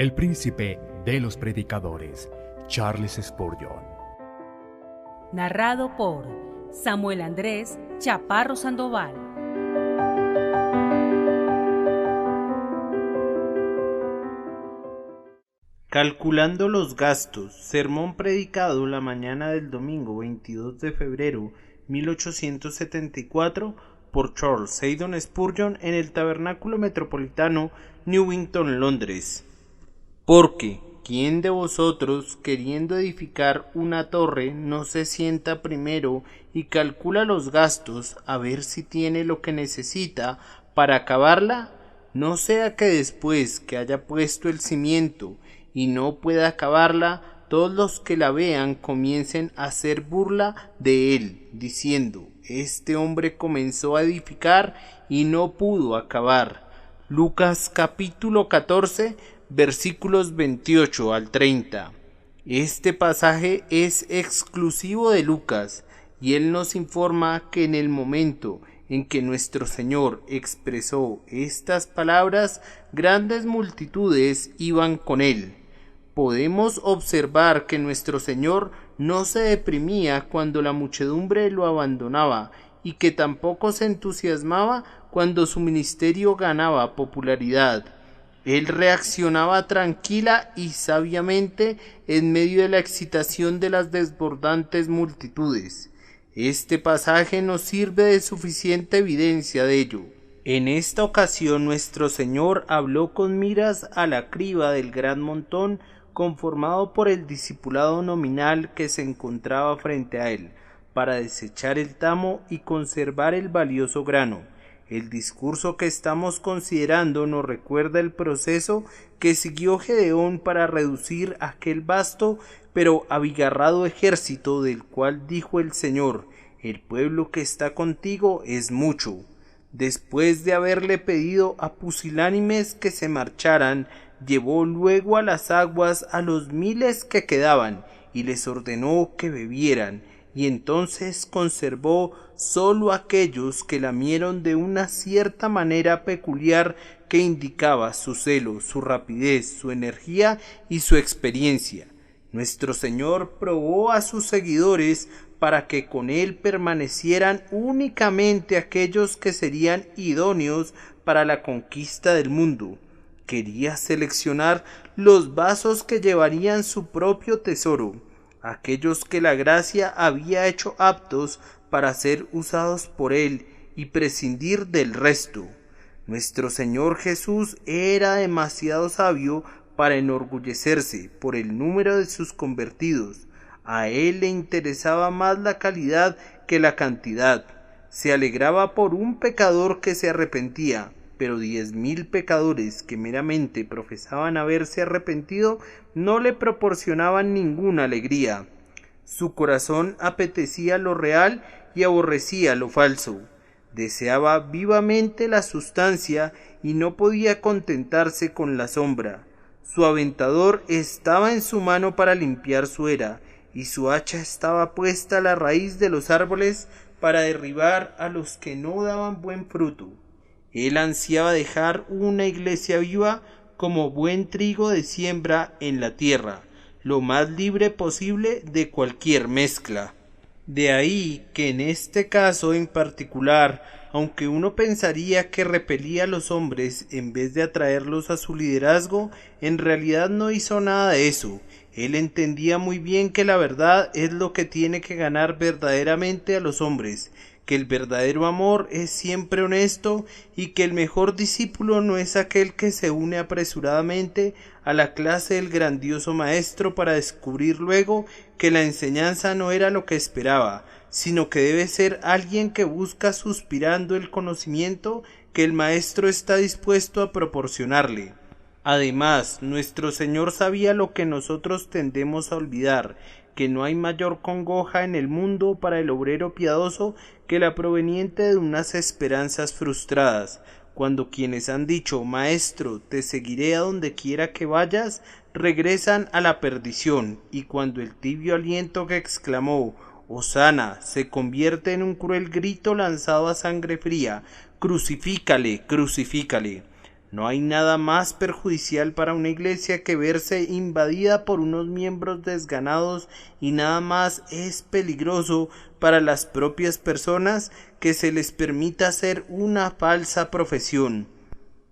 el príncipe de los predicadores, Charles Spurgeon. Narrado por Samuel Andrés Chaparro Sandoval. Calculando los gastos, sermón predicado la mañana del domingo 22 de febrero 1874 por Charles Haddon Spurgeon en el Tabernáculo Metropolitano, Newington, Londres. Porque, ¿quién de vosotros, queriendo edificar una torre, no se sienta primero y calcula los gastos a ver si tiene lo que necesita para acabarla? No sea que después que haya puesto el cimiento y no pueda acabarla, todos los que la vean comiencen a hacer burla de él, diciendo: este hombre comenzó a edificar y no pudo acabar. Lucas capítulo 14, versículos 28 al 30. Este pasaje es exclusivo de Lucas, y él nos informa que en el momento en que nuestro Señor expresó estas palabras, grandes multitudes iban con él. Podemos observar que nuestro Señor no se deprimía cuando la muchedumbre lo abandonaba y que tampoco se entusiasmaba cuando su ministerio ganaba popularidad. Él reaccionaba tranquila y sabiamente en medio de la excitación de las desbordantes multitudes. Este pasaje nos sirve de suficiente evidencia de ello. En esta ocasión nuestro Señor habló con miras a la criba del gran montón conformado por el discipulado nominal que se encontraba frente a él, para desechar el tamo y conservar el valioso grano. El discurso que estamos considerando nos recuerda el proceso que siguió Gedeón para reducir aquel vasto pero abigarrado ejército del cual dijo el Señor: el pueblo que está contigo es mucho. Después de haberle pedido a pusilánimes que se marcharan, llevó luego a las aguas a los miles que quedaban y les ordenó que bebieran, y entonces conservó sólo aquellos que lamieron de una cierta manera peculiar que indicaba su celo, su rapidez, su energía y su experiencia. Nuestro Señor probó a sus seguidores para que con él permanecieran únicamente aquellos que serían idóneos para la conquista del mundo. Quería seleccionar los vasos que llevarían su propio tesoro, aquellos que la gracia había hecho aptos para ser usados por él, y prescindir del resto. Nuestro Señor Jesús era demasiado sabio para enorgullecerse por el número de sus convertidos. A él le interesaba más la calidad que la cantidad. Se alegraba por un pecador que se arrepentía, pero 10,000 pecadores que meramente profesaban haberse arrepentido no le proporcionaban ninguna alegría. Su corazón apetecía lo real y aborrecía lo falso. Deseaba vivamente la sustancia y no podía contentarse con la sombra. Su aventador estaba en su mano para limpiar su era, y su hacha estaba puesta a la raíz de los árboles para derribar a los que no daban buen fruto. Él ansiaba dejar una iglesia viva como buen trigo de siembra en la tierra, lo más libre posible de cualquier mezcla. De ahí que en este caso en particular, aunque uno pensaría que repelía a los hombres en vez de atraerlos a su liderazgo, en realidad no hizo nada de eso. Él entendía muy bien que la verdad es lo que tiene que ganar verdaderamente a los hombres, que el verdadero amor es siempre honesto y que el mejor discípulo no es aquel que se une apresuradamente a la clase del grandioso maestro para descubrir luego que la enseñanza no era lo que esperaba, sino que debe ser alguien que busca suspirando el conocimiento que el maestro está dispuesto a proporcionarle. Además, nuestro Señor sabía lo que nosotros tendemos a olvidar, que no hay mayor congoja en el mundo para el obrero piadoso que la proveniente de unas esperanzas frustradas, cuando quienes han dicho: Maestro, te seguiré a donde quiera que vayas, regresan a la perdición, y cuando el tibio aliento que exclamó: Hosana, se convierte en un cruel grito lanzado a sangre fría: Crucifícale, crucifícale. No hay nada más perjudicial para una iglesia que verse invadida por unos miembros desganados, y nada más es peligroso para las propias personas que se les permita hacer una falsa profesión.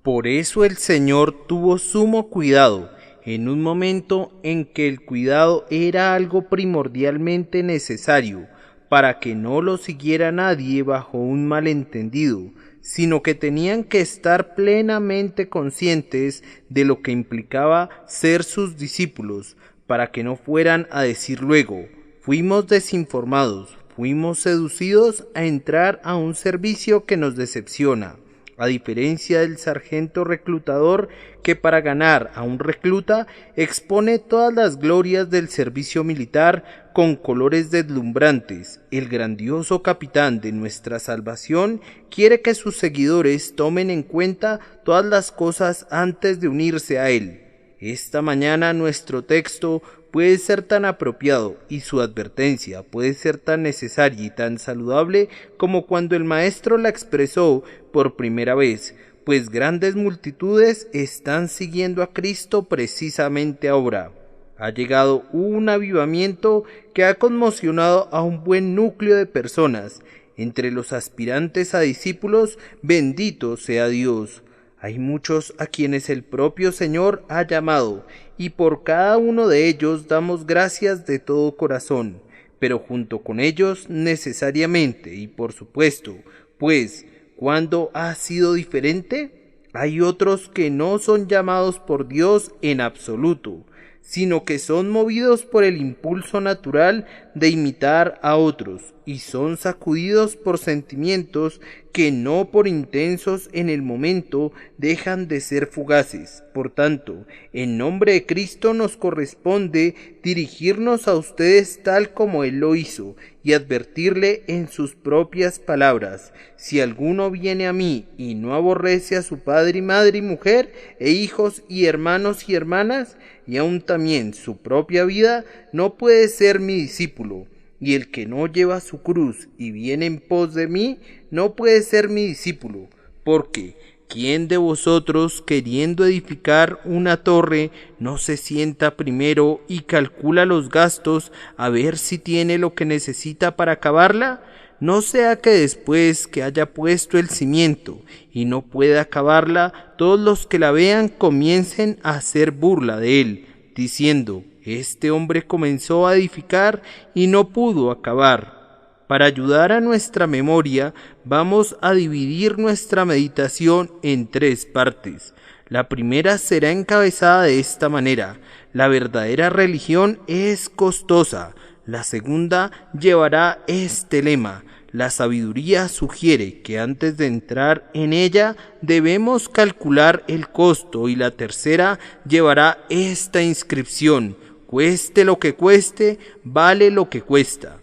Por eso el Señor tuvo sumo cuidado, en un momento en que el cuidado era algo primordialmente necesario, para que no lo siguiera nadie bajo un malentendido, sino que tenían que estar plenamente conscientes de lo que implicaba ser sus discípulos, para que no fueran a decir luego: fuimos desinformados, fuimos seducidos a entrar a un servicio que nos decepciona. A diferencia del sargento reclutador, que para ganar a un recluta expone todas las glorias del servicio militar con colores deslumbrantes, el grandioso capitán de nuestra salvación quiere que sus seguidores tomen en cuenta todas las cosas antes de unirse a él. Esta mañana nuestro texto puede ser tan apropiado y su advertencia puede ser tan necesaria y tan saludable como cuando el maestro la expresó por primera vez, pues grandes multitudes están siguiendo a Cristo precisamente ahora. Ha llegado un avivamiento que ha conmocionado a un buen núcleo de personas. Entre los aspirantes a discípulos, bendito sea Dios. Hay muchos a quienes el propio Señor ha llamado, y por cada uno de ellos damos gracias de todo corazón, pero junto con ellos necesariamente y por supuesto, pues, ¿cuándo ha sido diferente? Hay otros que no son llamados por Dios en absoluto, sino que son movidos por el impulso natural de imitar a otros, y son sacudidos por sentimientos que no por intensos en el momento dejan de ser fugaces. Por tanto, en nombre de Cristo nos corresponde dirigirnos a ustedes tal como Él lo hizo, y advertirle en sus propias palabras: si alguno viene a mí y no aborrece a su padre y madre y mujer, e hijos y hermanos y hermanas, y aun también su propia vida, no puede ser mi discípulo. Y el que no lleva su cruz y viene en pos de mí, no puede ser mi discípulo. Porque ¿quién de vosotros, queriendo edificar una torre, no se sienta primero y calcula los gastos a ver si tiene lo que necesita para acabarla? No sea que después que haya puesto el cimiento y no pueda acabarla, todos los que la vean comiencen a hacer burla de él, diciendo: este hombre comenzó a edificar y no pudo acabar. Para ayudar a nuestra memoria, vamos a dividir nuestra meditación en 3 partes. La primera será encabezada de esta manera: la verdadera religión es costosa. La segunda llevará este lema: la sabiduría sugiere que antes de entrar en ella debemos calcular el costo. Y la tercera llevará esta inscripción: cueste lo que cueste, vale lo que cuesta.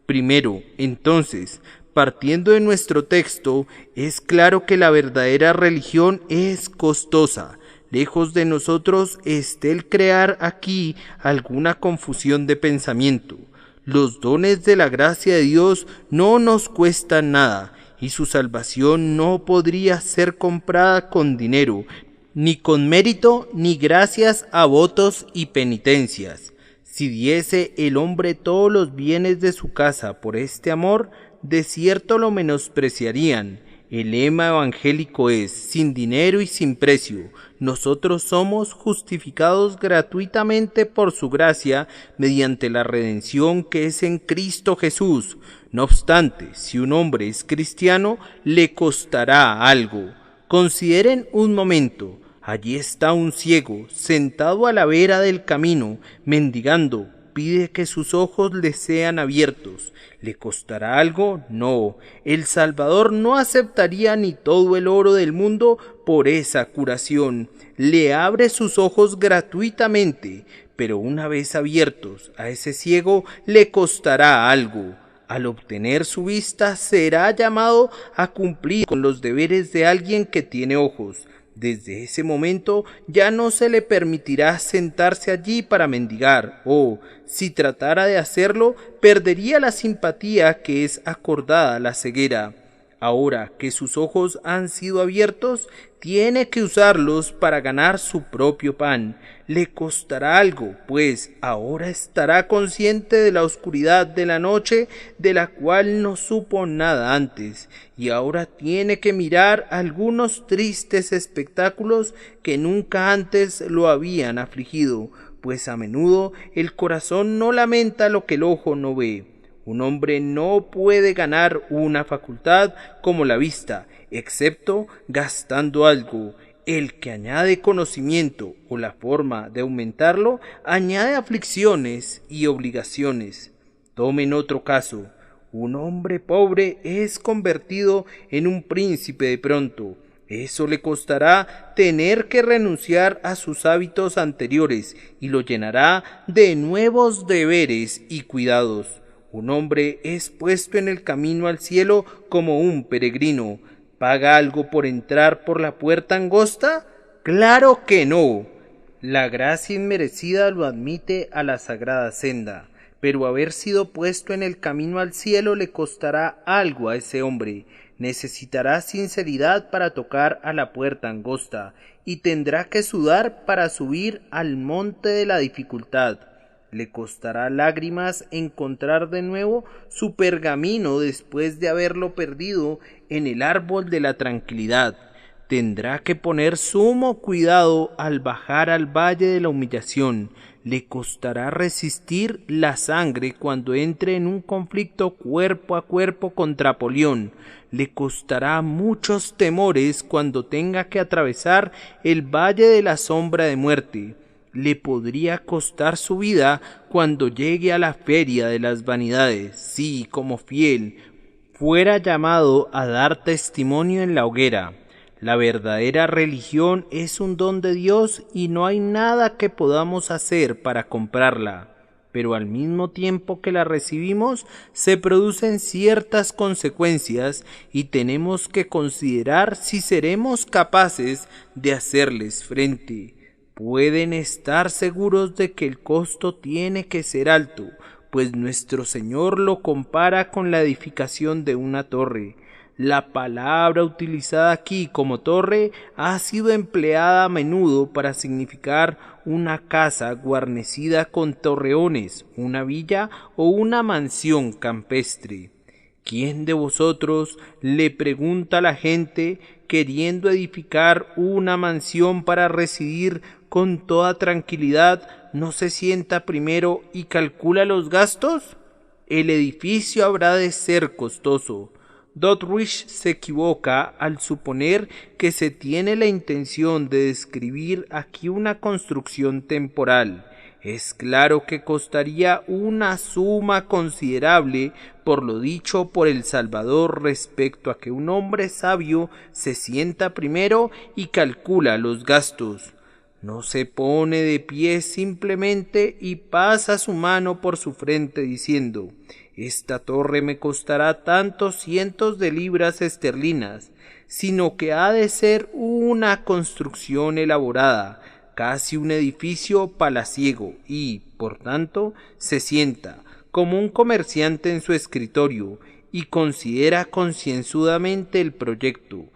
Primero, entonces, partiendo de nuestro texto, es claro que la verdadera religión es costosa. Lejos de nosotros esté el crear aquí alguna confusión de pensamiento. Los dones de la gracia de Dios no nos cuestan nada, y su salvación no podría ser comprada con dinero, ni con mérito, ni gracias a votos y penitencias. Si diese el hombre todos los bienes de su casa por este amor, de cierto lo menospreciarían. El lema evangélico es: sin dinero y sin precio, nosotros somos justificados gratuitamente por su gracia mediante la redención que es en Cristo Jesús. No obstante, si un hombre es cristiano, le costará algo. Consideren un momento: allí está un ciego, sentado a la vera del camino, mendigando. Pide que sus ojos le sean abiertos. ¿Le costará algo? No. El Salvador no aceptaría ni todo el oro del mundo por esa curación. Le abre sus ojos gratuitamente, pero una vez abiertos, a ese ciego le costará algo. Al obtener su vista, será llamado a cumplir con los deberes de alguien que tiene ojos. Desde ese momento ya no se le permitirá sentarse allí para mendigar, o, si tratara de hacerlo, perdería la simpatía que es acordada a la ceguera. Ahora que sus ojos han sido abiertos, tiene que usarlos para ganar su propio pan. Le costará algo, pues ahora estará consciente de la oscuridad de la noche, de la cual no supo nada antes, y ahora tiene que mirar algunos tristes espectáculos que nunca antes lo habían afligido, pues a menudo el corazón no lamenta lo que el ojo no ve. Un hombre no puede ganar una facultad como la vista, excepto gastando algo. El que añade conocimiento o la forma de aumentarlo, añade aflicciones y obligaciones. Tomen otro caso. Un hombre pobre es convertido en un príncipe de pronto. Eso le costará tener que renunciar a sus hábitos anteriores y lo llenará de nuevos deberes y cuidados. Un hombre es puesto en el camino al cielo como un peregrino. ¿Paga algo por entrar por la puerta angosta? ¡Claro que no! La gracia inmerecida lo admite a la sagrada senda, pero haber sido puesto en el camino al cielo le costará algo a ese hombre. Necesitará sinceridad para tocar a la puerta angosta, y tendrá que sudar para subir al monte de la dificultad. Le costará lágrimas encontrar de nuevo su pergamino después de haberlo perdido en el árbol de la tranquilidad. Tendrá que poner sumo cuidado al bajar al valle de la humillación. Le costará resistir la sangre cuando entre en un conflicto cuerpo a cuerpo contra Apolión. Le costará muchos temores cuando tenga que atravesar el valle de la sombra de muerte. Le podría costar su vida cuando llegue a la feria de las vanidades, si, como fiel, fuera llamado a dar testimonio en la hoguera. La verdadera religión es un don de Dios y no hay nada que podamos hacer para comprarla, pero al mismo tiempo que la recibimos se producen ciertas consecuencias y tenemos que considerar si seremos capaces de hacerles frente. Pueden estar seguros de que el costo tiene que ser alto, pues nuestro Señor lo compara con la edificación de una torre. La palabra utilizada aquí como torre ha sido empleada a menudo para significar una casa guarnecida con torreones, una villa o una mansión campestre. ¿Quién de vosotros, le pregunta a la gente, queriendo edificar una mansión para residir con toda tranquilidad, no se sienta primero y calcula los gastos? El edificio habrá de ser costoso. Doddridge se equivoca al suponer que se tiene la intención de describir aquí una construcción temporal. Es claro que costaría una suma considerable por lo dicho por el Salvador respecto a que un hombre sabio se sienta primero y calcula los gastos. No se pone de pie simplemente y pasa su mano por su frente diciendo: esta torre me costará tantos cientos de libras esterlinas, sino que ha de ser una construcción elaborada, casi un edificio palaciego, y, por tanto, se sienta, como un comerciante en su escritorio, y considera concienzudamente el proyecto.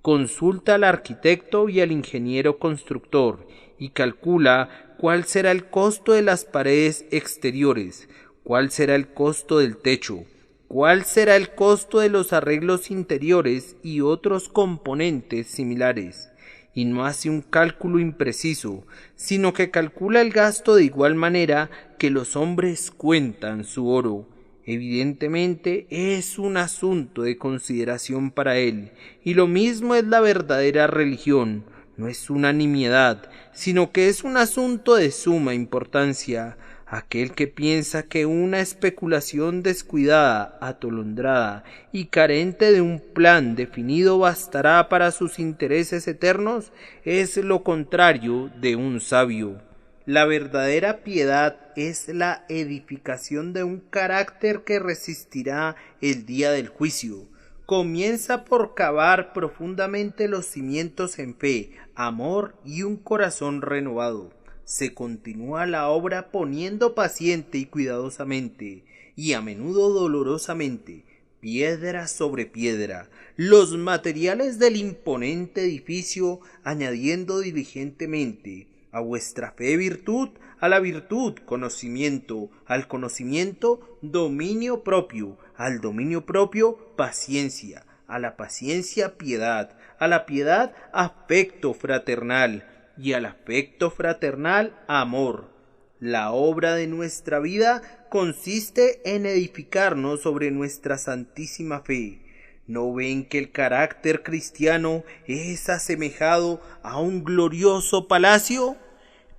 Consulta al arquitecto y al ingeniero constructor, y calcula cuál será el costo de las paredes exteriores, cuál será el costo del techo, cuál será el costo de los arreglos interiores y otros componentes similares. Y no hace un cálculo impreciso, sino que calcula el gasto de igual manera que los hombres cuentan su oro. Evidentemente es un asunto de consideración para él, y lo mismo es la verdadera religión. No es una nimiedad, sino que es un asunto de suma importancia. Aquel que piensa que una especulación descuidada, atolondrada y carente de un plan definido bastará para sus intereses eternos, es lo contrario de un sabio. La verdadera piedad es la edificación de un carácter que resistirá el día del juicio. Comienza por cavar profundamente los cimientos en fe, amor y un corazón renovado. Se continúa la obra poniendo paciente y cuidadosamente, y a menudo dolorosamente, piedra sobre piedra, los materiales del imponente edificio, añadiendo diligentemente a vuestra fe virtud, a la virtud conocimiento, al conocimiento dominio propio, al dominio propio paciencia, a la paciencia piedad, a la piedad afecto fraternal y al afecto fraternal amor. La obra de nuestra vida consiste en edificarnos sobre nuestra santísima fe. ¿No ven que el carácter cristiano es asemejado a un glorioso palacio?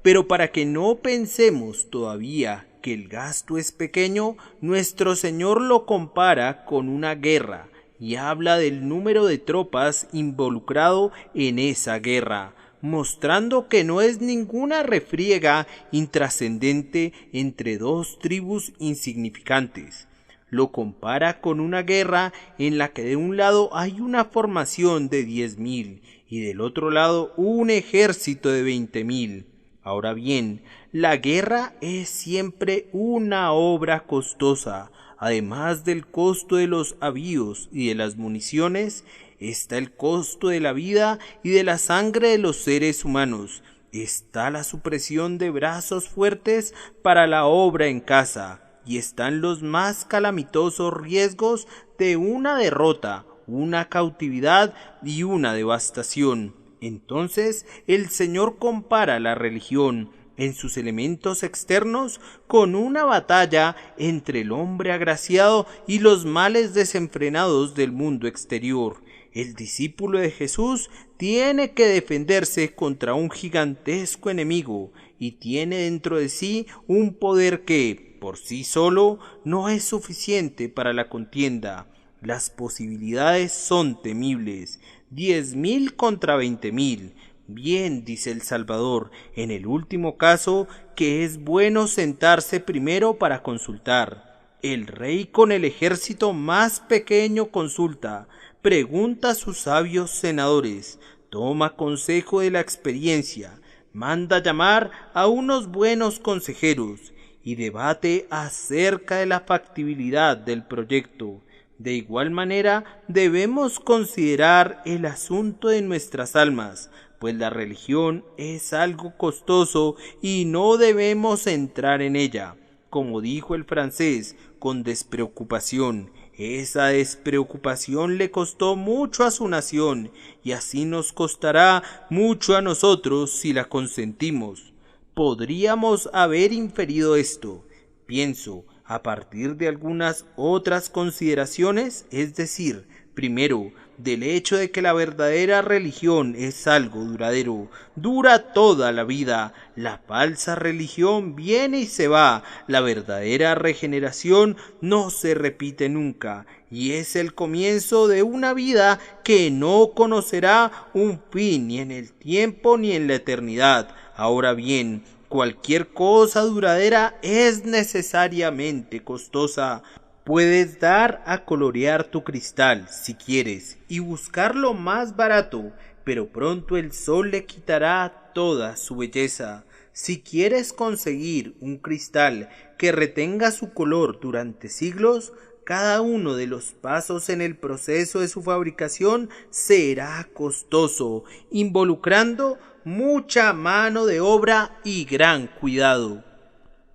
Pero para que no pensemos todavía que el gasto es pequeño, nuestro Señor lo compara con una guerra y habla del número de tropas involucrado en esa guerra, mostrando que no es ninguna refriega intrascendente entre dos tribus insignificantes. Lo compara con una guerra en la que de un lado hay una formación de 10.000 y del otro lado un ejército de 20.000. Ahora bien, la guerra es siempre una obra costosa. Además del costo de los avíos y de las municiones, está el costo de la vida y de la sangre de los seres humanos. Está la supresión de brazos fuertes para la obra en casa, y están los más calamitosos riesgos de una derrota, una cautividad y una devastación. Entonces el Señor compara la religión en sus elementos externos con una batalla entre el hombre agraciado y los males desenfrenados del mundo exterior. El discípulo de Jesús tiene que defenderse contra un gigantesco enemigo y tiene dentro de sí un poder que, por sí solo, no es suficiente para la contienda. Las posibilidades son temibles. 10.000 contra 20.000. Bien, dice el Salvador, en el último caso, que es bueno sentarse primero para consultar. El rey con el ejército más pequeño consulta, pregunta a sus sabios senadores, toma consejo de la experiencia, manda llamar a unos buenos consejeros y debate acerca de la factibilidad del proyecto. De igual manera debemos considerar el asunto de nuestras almas, pues la religión es algo costoso y no debemos entrar en ella. Como dijo el francés, con despreocupación. Esa despreocupación le costó mucho a su nación y así nos costará mucho a nosotros si la consentimos. Podríamos haber inferido esto, pienso, a partir de algunas otras consideraciones, es decir, primero, del hecho de que la verdadera religión es algo duradero, dura toda la vida, la falsa religión viene y se va, la verdadera regeneración no se repite nunca, y es el comienzo de una vida que no conocerá un fin ni en el tiempo ni en la eternidad. Ahora bien, cualquier cosa duradera es necesariamente costosa. Puedes dar a colorear tu cristal, si quieres, y buscar lo más barato, pero pronto el sol le quitará toda su belleza. Si quieres conseguir un cristal que retenga su color durante siglos, cada uno de los pasos en el proceso de su fabricación será costoso, involucrando mucha mano de obra y gran cuidado.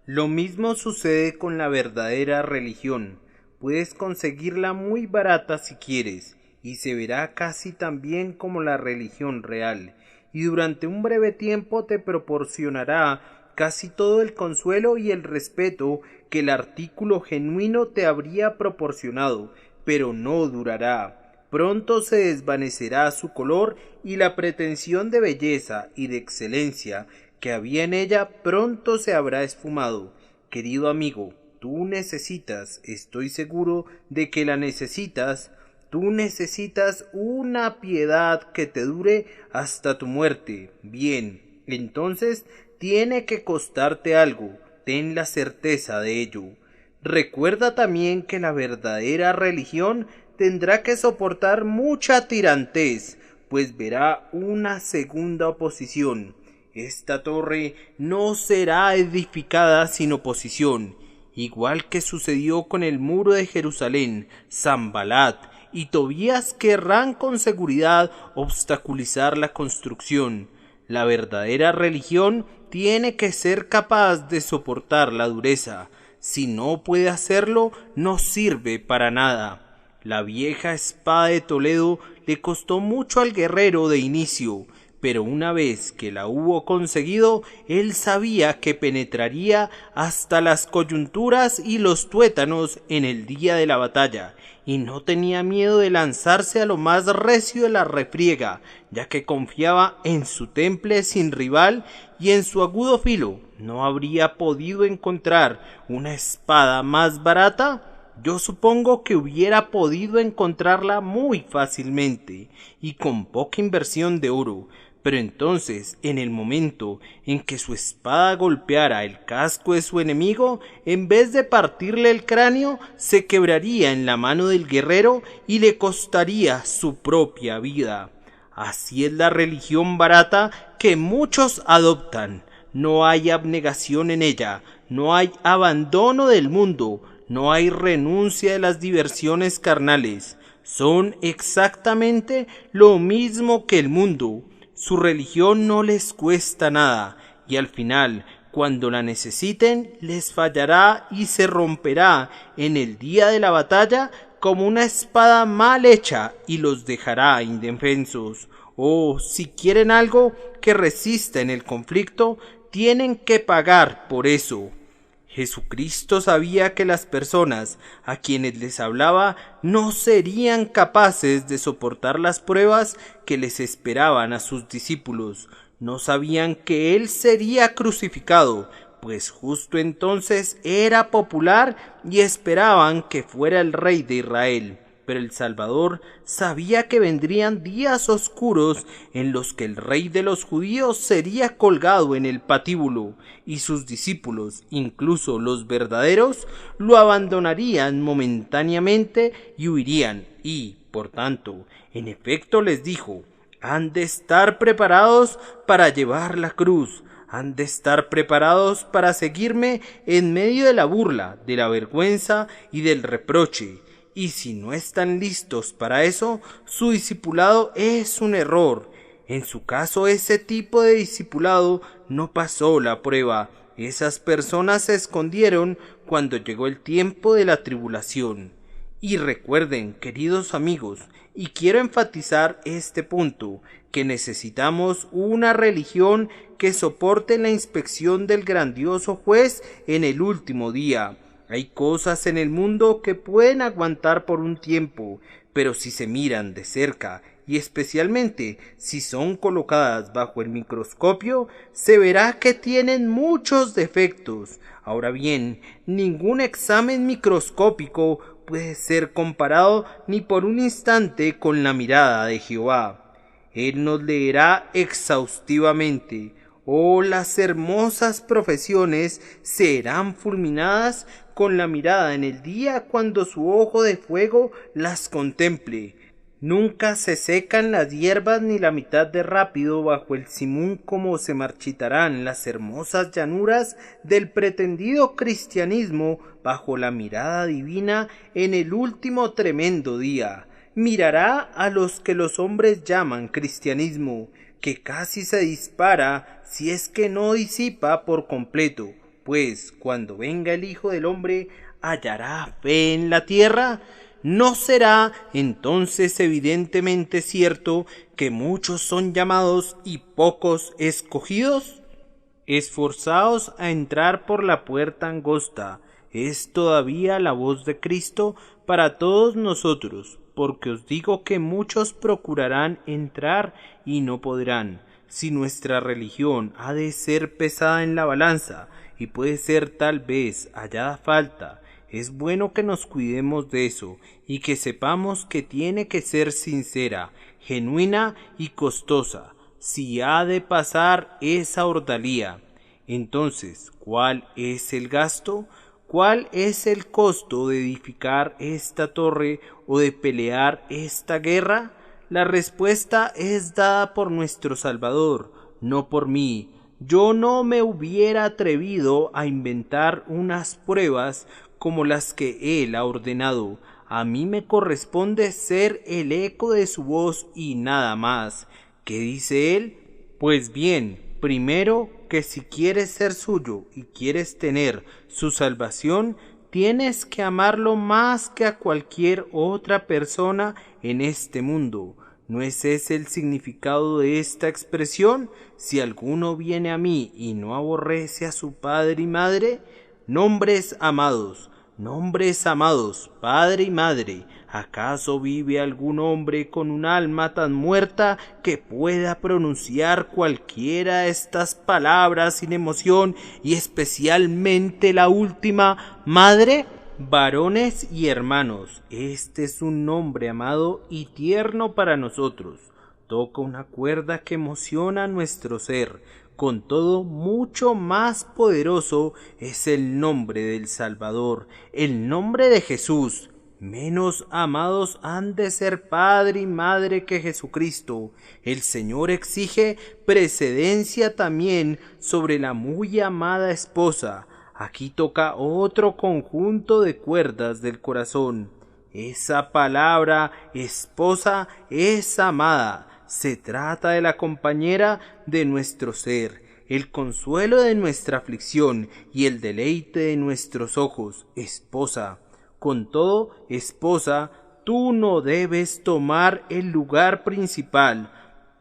Lo mismo sucede con la verdadera religión. Puedes conseguirla muy barata si quieres, y se verá casi tan bien como la religión real, y durante un breve tiempo te proporcionará casi todo el consuelo y el respeto que el artículo genuino te habría proporcionado, pero no durará. Pronto se desvanecerá su color y la pretensión de belleza y de excelencia que había en ella pronto se habrá esfumado. Querido amigo, tú necesitas, estoy seguro de que la necesitas, tú necesitas una piedad que te dure hasta tu muerte. Bien, entonces tiene que costarte algo, ten la certeza de ello. Recuerda también que la verdadera religión tendrá que soportar mucha tirantez, pues verá una segunda oposición. Esta torre no será edificada sin oposición, igual que sucedió con el muro de Jerusalén. Sanbalat y Tobías querrán con seguridad obstaculizar la construcción. La verdadera religión tiene que ser capaz de soportar la dureza. Si no puede hacerlo, no sirve para nada. La vieja espada de Toledo le costó mucho al guerrero de inicio, pero una vez que la hubo conseguido, él sabía que penetraría hasta las coyunturas y los tuétanos en el día de la batalla, y no tenía miedo de lanzarse a lo más recio de la refriega, ya que confiaba en su temple sin rival y en su agudo filo. ¿No habría podido encontrar una espada más barata? Yo supongo que hubiera podido encontrarla muy fácilmente y con poca inversión de oro. Pero entonces, en el momento en que su espada golpeara el casco de su enemigo, en vez de partirle el cráneo, se quebraría en la mano del guerrero y le costaría su propia vida. Así es la religión barata que muchos adoptan. No hay abnegación en ella, no hay abandono del mundo, no hay renuncia de las diversiones carnales. Son exactamente lo mismo que el mundo. Su religión no les cuesta nada, y al final, cuando la necesiten, les fallará y se romperá en el día de la batalla como una espada mal hecha y los dejará indefensos. O, si quieren algo que resista en el conflicto, tienen que pagar por eso. Jesucristo sabía que las personas a quienes les hablaba no serían capaces de soportar las pruebas que les esperaban a sus discípulos. No sabían que él sería crucificado, pues justo entonces era popular y esperaban que fuera el rey de Israel. Pero el Salvador sabía que vendrían días oscuros en los que el rey de los judíos sería colgado en el patíbulo, y sus discípulos, incluso los verdaderos, lo abandonarían momentáneamente y huirían, y, por tanto, en efecto les dijo: han de estar preparados para llevar la cruz, han de estar preparados para seguirme en medio de la burla, de la vergüenza y del reproche. Y si no están listos para eso, su discipulado es un error. En su caso, ese tipo de discipulado no pasó la prueba. Esas personas se escondieron cuando llegó el tiempo de la tribulación. Y recuerden, queridos amigos, y quiero enfatizar este punto, que necesitamos una religión que soporte la inspección del grandioso juez en el último día. Hay cosas en el mundo que pueden aguantar por un tiempo, pero si se miran de cerca y especialmente si son colocadas bajo el microscopio, se verá que tienen muchos defectos. Ahora bien, ningún examen microscópico puede ser comparado ni por un instante con la mirada de Jehová. Él nos leerá exhaustivamente. Oh, las hermosas profesiones serán fulminadas con la mirada en el día cuando su ojo de fuego las contemple. Nunca se secan las hierbas ni la mitad de rápido bajo el simún como se marchitarán las hermosas llanuras del pretendido cristianismo bajo la mirada divina en el último tremendo día. Mirará a los que los hombres llaman cristianismo, que casi se dispara si es que no disipa por completo, pues cuando venga el Hijo del Hombre, ¿hallará fe en la tierra? ¿No será entonces evidentemente cierto que muchos son llamados y pocos escogidos? Esforzaos a entrar por la puerta angosta, es todavía la voz de Cristo para todos nosotros, porque os digo que muchos procurarán entrar y no podrán. Si nuestra religión ha de ser pesada en la balanza, y puede ser tal vez hallada falta, es bueno que nos cuidemos de eso, y que sepamos que tiene que ser sincera, genuina y costosa, si ha de pasar esa ordalía. Entonces, ¿cuál es el gasto? ¿Cuál es el costo de edificar esta torre o de pelear esta guerra? La respuesta es dada por nuestro Salvador, no por mí. yo no me hubiera atrevido a inventar unas pruebas como las que él ha ordenado. A mí me corresponde ser el eco de su voz y nada más. ¿Qué dice él? Pues bien, primero, que si quieres ser suyo y quieres tener su salvación, tienes que amarlo más que a cualquier otra persona en este mundo. ¿No es ese el significado de esta expresión? Si alguno viene a mí y no aborrece a su padre y madre, nombres amados, padre y madre, ¿acaso vive algún hombre con un alma tan muerta que pueda pronunciar cualquiera de estas palabras sin emoción y especialmente la última, madre? Varones y hermanos, este es un nombre amado y tierno para nosotros. Toca una cuerda que emociona nuestro ser. Con todo, mucho más poderoso es el nombre del Salvador, el nombre de Jesús. Menos amados han de ser padre y madre que Jesucristo. El Señor exige precedencia también sobre la muy amada esposa. Aquí toca otro conjunto de cuerdas del corazón. Esa palabra esposa es amada. Se trata de la compañera de nuestro ser, el consuelo de nuestra aflicción y el deleite de nuestros ojos. Esposa. Con todo, esposa, tú no debes tomar el lugar principal.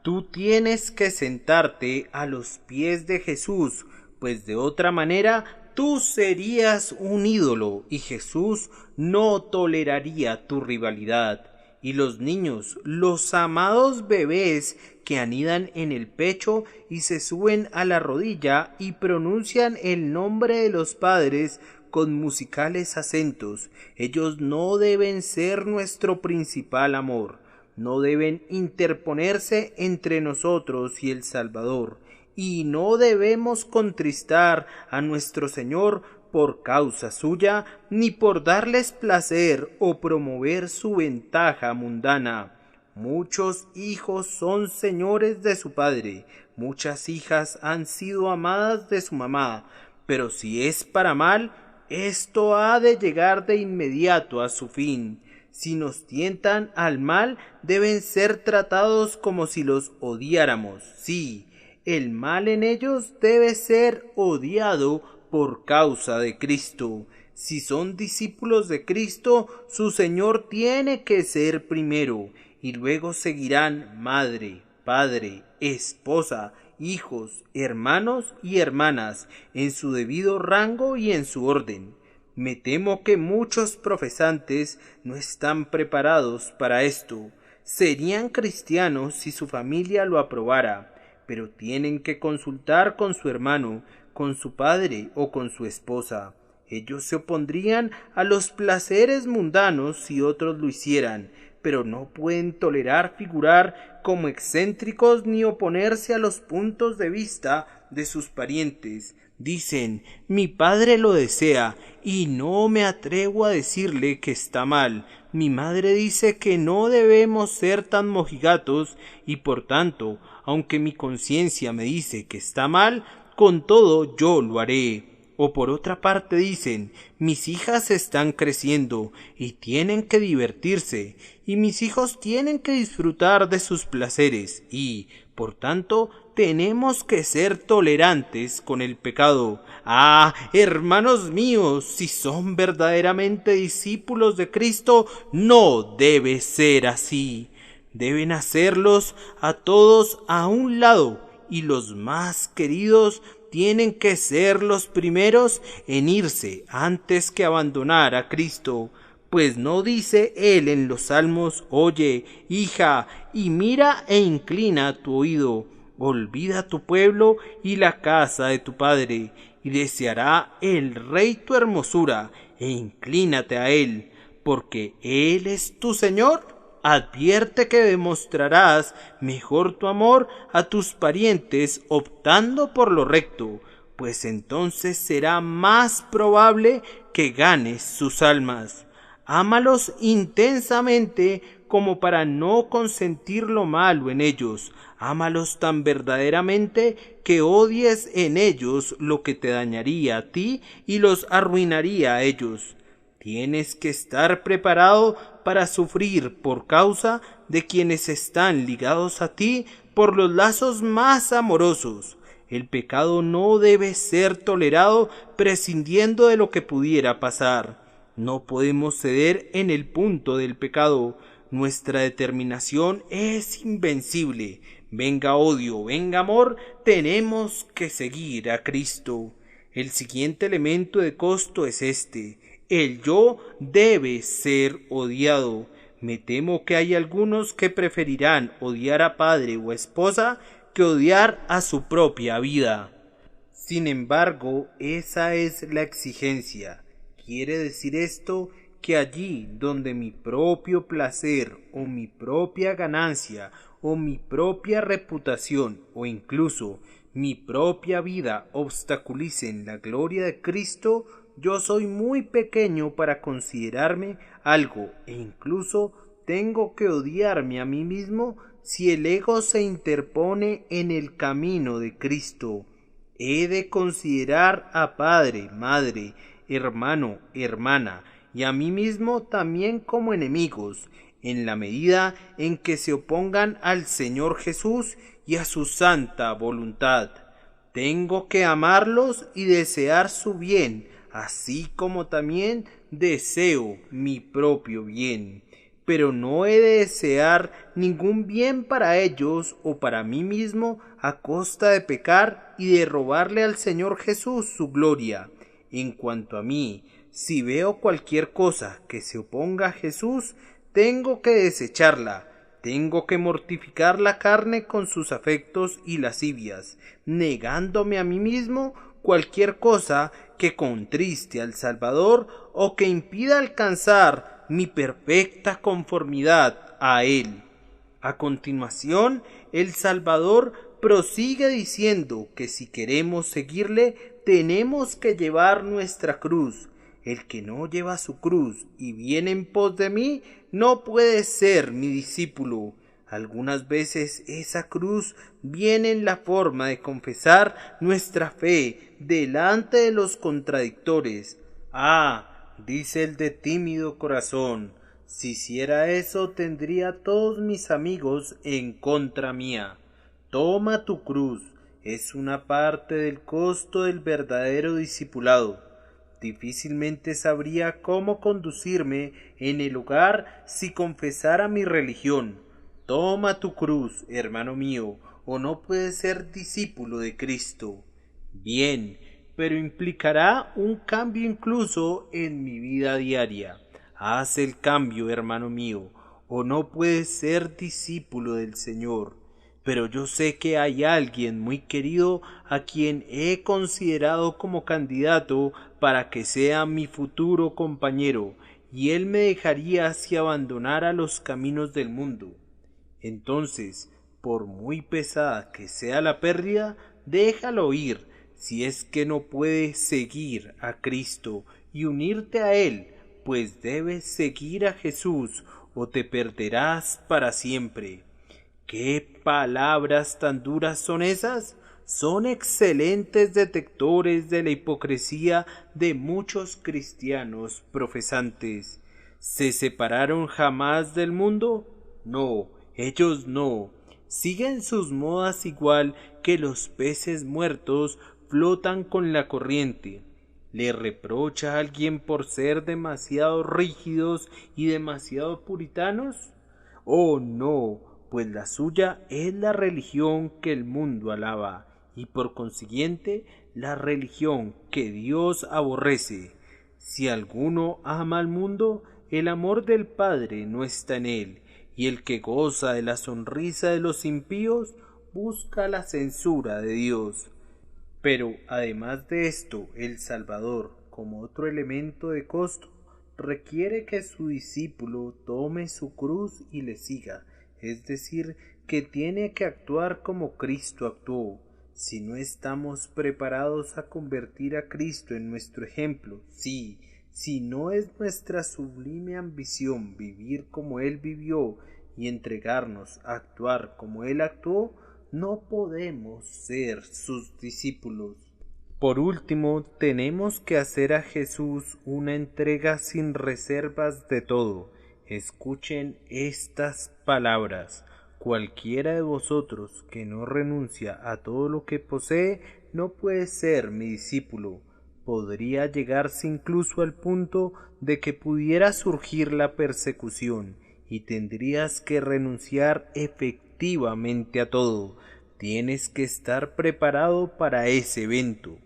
Tú tienes que sentarte a los pies de Jesús, pues de otra manera tú serías un ídolo y Jesús no toleraría tu rivalidad. Y los niños, los amados bebés que anidan en el pecho y se suben a la rodilla y pronuncian el nombre de los padres con musicales acentos, ellos no deben ser nuestro principal amor, no deben interponerse entre nosotros y el Salvador. Y no debemos contristar a nuestro Señor por causa suya, ni por darles placer o promover su ventaja mundana. Muchos hijos son señores de su padre, muchas hijas han sido amadas de su mamá, pero si es para mal, esto ha de llegar de inmediato a su fin. Si nos tientan al mal, deben ser tratados como si los odiáramos. Sí, el mal en ellos debe ser odiado por causa de Cristo. Si son discípulos de Cristo, su Señor tiene que ser primero, y luego seguirán madre, padre, esposa, hijos, hermanos y hermanas, en su debido rango y en su orden. Me temo que muchos profesantes no están preparados para esto. Serían cristianos si su familia lo aprobara, pero tienen que consultar con su hermano, con su padre o con su esposa. Ellos se opondrían a los placeres mundanos si otros lo hicieran, pero no pueden tolerar figurar como excéntricos ni oponerse a los puntos de vista de sus parientes. Dicen, mi padre lo desea y no me atrevo a decirle que está mal. Mi madre dice que no debemos ser tan mojigatos y por tanto, aunque mi conciencia me dice que está mal, con todo yo lo haré. O por otra parte dicen, mis hijas están creciendo y tienen que divertirse, y mis hijos tienen que disfrutar de sus placeres, y, por tanto, tenemos que ser tolerantes con el pecado. Ah, hermanos míos, si son verdaderamente discípulos de Cristo, no debe ser así. Deben hacerlos a todos a un lado, y los más queridos tienen que ser los primeros en irse antes que abandonar a Cristo, pues no dice él en los salmos, oye, hija, y mira e inclina tu oído, olvida tu pueblo y la casa de tu padre, y deseará el rey tu hermosura, e inclínate a él, porque él es tu Señor. Advierte que demostrarás mejor tu amor a tus parientes optando por lo recto, pues entonces será más probable que ganes sus almas. Ámalos intensamente como para no consentir lo malo en ellos. Ámalos tan verdaderamente que odies en ellos lo que te dañaría a ti y los arruinaría a ellos. Tienes que estar preparado para sufrir por causa de quienes están ligados a ti por los lazos más amorosos. El pecado no debe ser tolerado prescindiendo de lo que pudiera pasar. No podemos ceder en el punto del pecado. Nuestra determinación es invencible. Venga odio, venga amor, tenemos que seguir a Cristo. El siguiente elemento de costo es este. El yo debe ser odiado. Me temo que hay algunos que preferirán odiar a padre o esposa que odiar a su propia vida. Sin embargo, esa es la exigencia. Quiere decir esto que allí donde mi propio placer o mi propia ganancia o mi propia reputación o incluso mi propia vida obstaculicen la gloria de Cristo, yo soy muy pequeño para considerarme algo e incluso tengo que odiarme a mí mismo si el ego se interpone en el camino de Cristo. He de considerar a padre, madre, hermano, hermana y a mí mismo también como enemigos, en la medida en que se opongan al Señor Jesús y a su santa voluntad. Tengo que amarlos y desear su bien, así como también deseo mi propio bien. Pero no he de desear ningún bien para ellos o para mí mismo a costa de pecar y de robarle al Señor Jesús su gloria. En cuanto a mí, si veo cualquier cosa que se oponga a Jesús, tengo que desecharla. Tengo que mortificar la carne con sus afectos y lascivias, negándome a mí mismo cualquier cosa que contriste al Salvador o que impida alcanzar mi perfecta conformidad a Él. A continuación, el Salvador prosigue diciendo que si queremos seguirle, tenemos que llevar nuestra cruz. El que no lleva su cruz y viene en pos de mí, no puede ser mi discípulo. Algunas veces esa cruz viene en la forma de confesar nuestra fe delante de los contradictores. Dice el de tímido corazón, si hiciera eso tendría todos mis amigos en contra mía. Toma tu cruz, es una parte del costo del verdadero discipulado. Difícilmente sabría cómo conducirme en el hogar si confesara mi religión. Toma tu cruz, hermano mío, o no puedes ser discípulo de Cristo. Bien, pero implicará un cambio incluso en mi vida diaria. Haz el cambio, hermano mío, o no puedes ser discípulo del Señor. Pero yo sé que hay alguien muy querido a quien he considerado como candidato para que sea mi futuro compañero, y él me dejaría si abandonara los caminos del mundo. Entonces, por muy pesada que sea la pérdida, déjalo ir, si es que no puedes seguir a Cristo y unirte a Él, pues debes seguir a Jesús o te perderás para siempre. ¿Qué palabras tan duras son esas? Son excelentes detectores de la hipocresía de muchos cristianos profesantes. ¿Se separaron jamás del mundo? No, ellos no. Siguen sus modas igual que los peces muertos flotan con la corriente. ¿Le reprocha a alguien por ser demasiado rígidos y demasiado puritanos? Oh, no, pues la suya es la religión que el mundo alaba, y por consiguiente la religión que Dios aborrece. Si alguno ama al mundo, el amor del Padre no está en él, y el que goza de la sonrisa de los impíos busca la censura de Dios. Pero además de esto, el Salvador, como otro elemento de costo, requiere que su discípulo tome su cruz y le siga, es decir, que tiene que actuar como Cristo actuó. Si no estamos preparados a convertir a Cristo en nuestro ejemplo, si Si no es nuestra sublime ambición vivir como Él vivió y entregarnos a actuar como Él actuó, no podemos ser sus discípulos. Por último, tenemos que hacer a Jesús una entrega sin reservas de todo. Escuchen estas palabras. Cualquiera de vosotros que no renuncia a todo lo que posee, no puede ser mi discípulo. Podría llegarse incluso al punto de que pudiera surgir la persecución y tendrías que renunciar efectivamente a todo. Tienes que estar preparado para ese evento.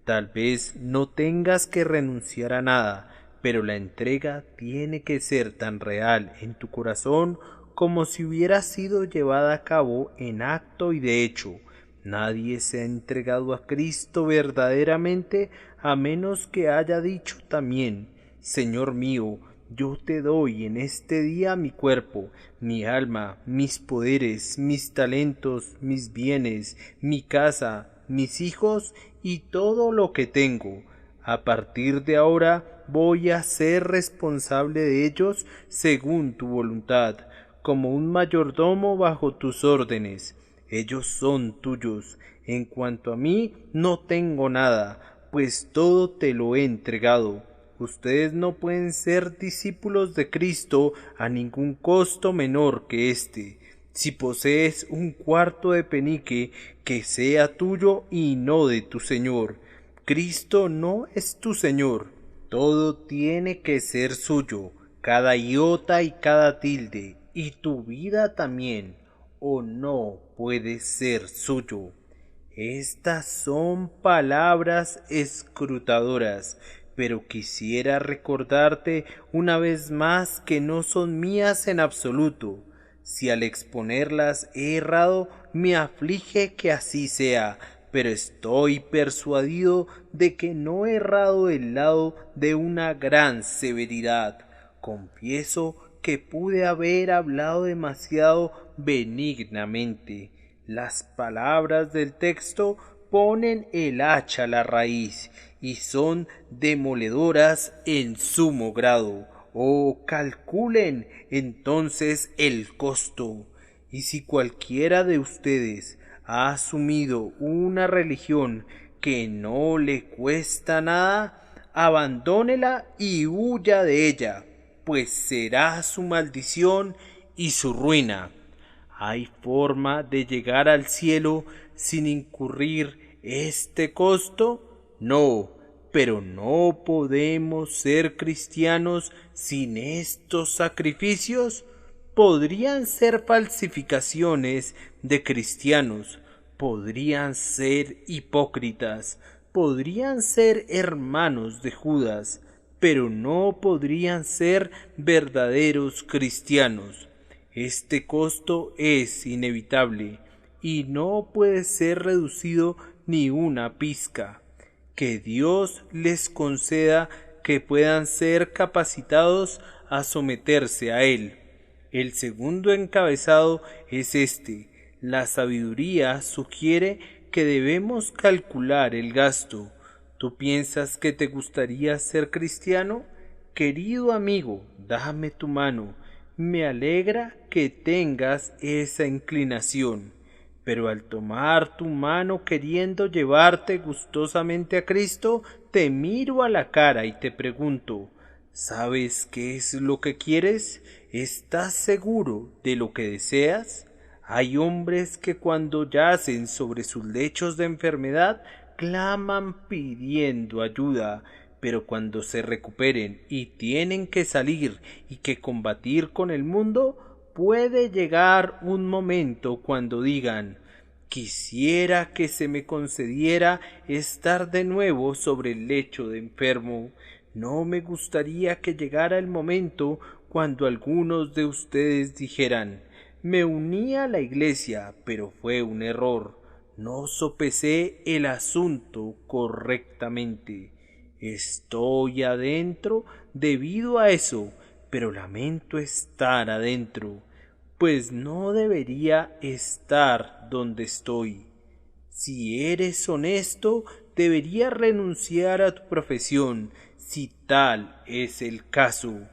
Tal vez no tengas que renunciar a nada, pero la entrega tiene que ser tan real en tu corazón como si hubiera sido llevada a cabo en acto y de hecho. Nadie se ha entregado a Cristo verdaderamente a menos que haya dicho también: Señor mío, yo te doy en este día mi cuerpo, mi alma, mis poderes, mis talentos, mis bienes, mi casa, mis hijos y todo lo que tengo. A partir de ahora voy a ser responsable de ellos según tu voluntad, como un mayordomo bajo tus órdenes. Ellos son tuyos. En cuanto a mí, no tengo nada, pues todo te lo he entregado. Ustedes no pueden ser discípulos de Cristo a ningún costo menor que este. Si posees un cuarto de penique, que sea tuyo y no de tu Señor. Cristo no es tu Señor. Todo tiene que ser suyo, cada iota y cada tilde, y tu vida también, o no puede ser suyo. Estas son palabras escrutadoras, pero quisiera recordarte una vez más que no son mías en absoluto. Si al exponerlas he errado, me aflige que así sea, pero estoy persuadido de que no he errado del lado de una gran severidad. Confieso que pude haber hablado demasiado benignamente. Las palabras del texto ponen el hacha a la raíz y son demoledoras en sumo grado. Oh, calculen entonces el costo. Y si cualquiera de ustedes ha asumido una religión que no le cuesta nada, abandónela y huya de ella, pues será su maldición y su ruina. ¿Hay forma de llegar al cielo sin incurrir este costo? No, pero no podemos ser cristianos sin estos sacrificios. Podrían ser falsificaciones de cristianos, podrían ser hipócritas, podrían ser hermanos de Judas, pero no podrían ser verdaderos cristianos. Este costo es inevitable y no puede ser reducido ni una pizca. Que Dios les conceda que puedan ser capacitados a someterse a Él. El segundo encabezado es este: la sabiduría sugiere que debemos calcular el gasto. ¿Tú piensas que te gustaría ser cristiano? Querido amigo, dame tu mano. Me alegra que tengas esa inclinación, pero al tomar tu mano queriendo llevarte gustosamente a Cristo, te miro a la cara y te pregunto: ¿sabes qué es lo que quieres? ¿Estás seguro de lo que deseas? Hay hombres que cuando yacen sobre sus lechos de enfermedad claman pidiendo ayuda, pero cuando se recuperen y tienen que salir y que combatir con el mundo, puede llegar un momento cuando digan: quisiera que se me concediera estar de nuevo sobre el lecho de enfermo. No me gustaría que llegara el momento cuando algunos de ustedes dijeran: me uní a la iglesia, pero fue un error. No sopesé el asunto correctamente. Estoy adentro debido a eso, pero lamento estar adentro, pues no debería estar donde estoy. Si eres honesto, deberías renunciar a tu profesión, si tal es el caso.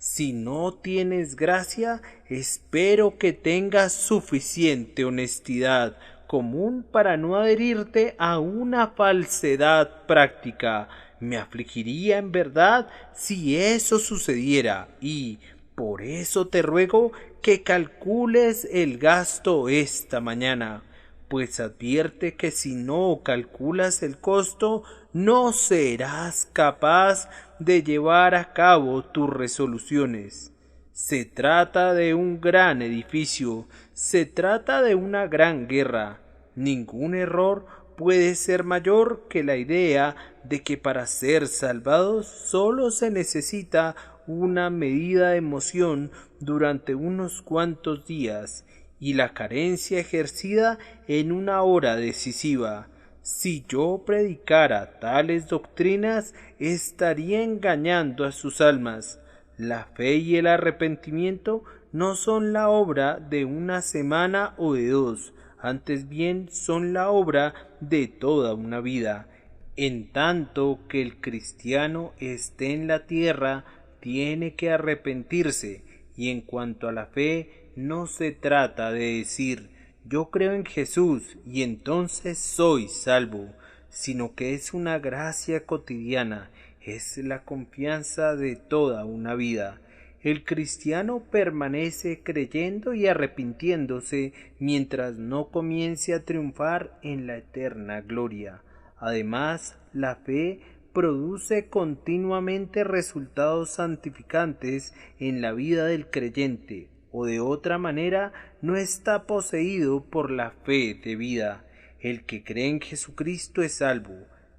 Si no tienes gracia, espero que tengas suficiente honestidad común para no adherirte a una falsedad práctica. Me afligiría en verdad si eso sucediera, y por eso te ruego que calcules el gasto esta mañana, pues advierte que si no calculas el costo, no serás capaz de llevar a cabo tus resoluciones. Se trata de un gran edificio, se trata de una gran guerra. Ningún error puede ser mayor que la idea de que para ser salvados solo se necesita una medida de emoción durante unos cuantos días y la carencia ejercida en una hora decisiva. Si yo predicara tales doctrinas, estaría engañando a sus almas. La fe y el arrepentimiento no son la obra de una semana o de dos, antes bien son la obra de toda una vida. En tanto que el cristiano esté en la tierra, tiene que arrepentirse, y en cuanto a la fe, no se trata de decir yo creo en Jesús y entonces soy salvo, sino que es una gracia cotidiana, es la confianza de toda una vida. El cristiano permanece creyendo y arrepintiéndose mientras no comience a triunfar en la eterna gloria. Además, la fe produce continuamente resultados santificantes en la vida del creyente, o de otra manera no está poseído por la fe de vida. El que cree en Jesucristo es salvo,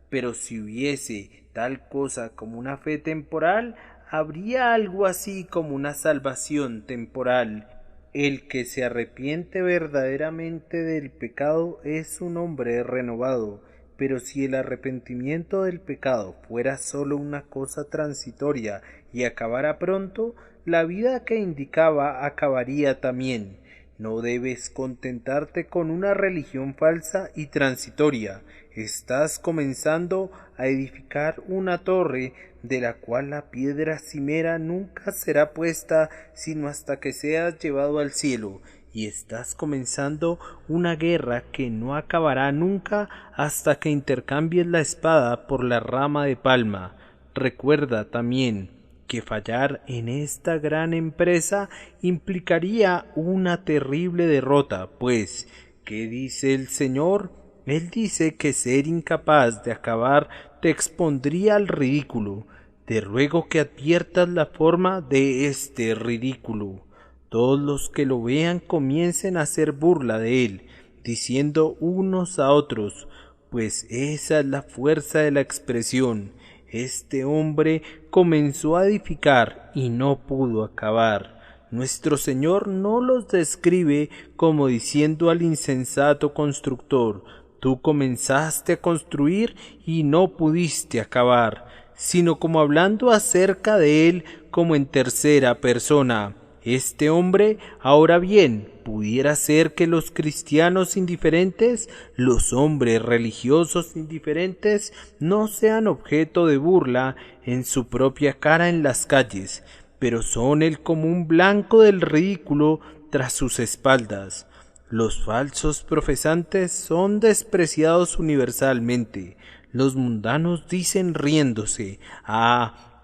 pero si hubiese tal cosa como una fe temporal, habría algo así como una salvación temporal. El que se arrepiente verdaderamente del pecado es un hombre renovado, pero si el arrepentimiento del pecado fuera sólo una cosa transitoria y acabara pronto, la vida que indicaba acabaría también. No debes contentarte con una religión falsa y transitoria. Estás comenzando a edificar una torre de la cual la piedra cimera nunca será puesta sino hasta que seas llevado al cielo, y estás comenzando una guerra que no acabará nunca hasta que intercambies la espada por la rama de palma. Recuerda también que fallar en esta gran empresa implicaría una terrible derrota, pues, ¿qué dice el Señor? Él dice que ser incapaz de acabar te expondría al ridículo. Te ruego que adviertas la forma de este ridículo. Todos los que lo vean comiencen a hacer burla de él, diciendo unos a otros, pues esa es la fuerza de la expresión. Este hombre comenzó a edificar y no pudo acabar. Nuestro Señor no los describe como diciendo al insensato constructor, tú comenzaste a construir y no pudiste acabar, sino como hablando acerca de él como en tercera persona. Este hombre, ahora bien, pudiera ser que los cristianos indiferentes, los hombres religiosos indiferentes, no sean objeto de burla en su propia cara en las calles, pero son el común blanco del ridículo tras sus espaldas. Los falsos profesantes son despreciados universalmente. Los mundanos dicen riéndose,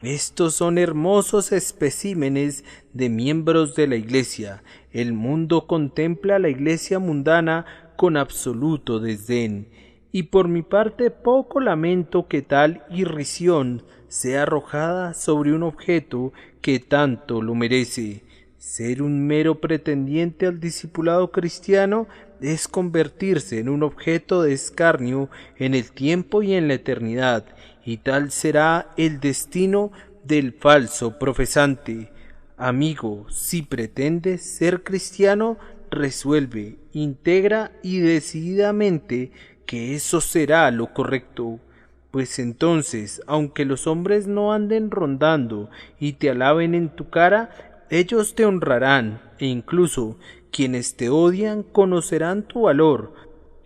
estos son hermosos especímenes de miembros de la Iglesia. El mundo contempla a la Iglesia mundana con absoluto desdén, y por mi parte poco lamento que tal irrisión sea arrojada sobre un objeto que tanto lo merece. Ser un mero pretendiente al discipulado cristiano es convertirse en un objeto de escarnio en el tiempo y en la eternidad, y tal será el destino del falso profesante. Amigo, si pretendes ser cristiano, resuelve, integra y decididamente que eso será lo correcto, pues entonces, aunque los hombres no anden rondando y te alaben en tu cara, ellos te honrarán, e incluso quienes te odian conocerán tu valor,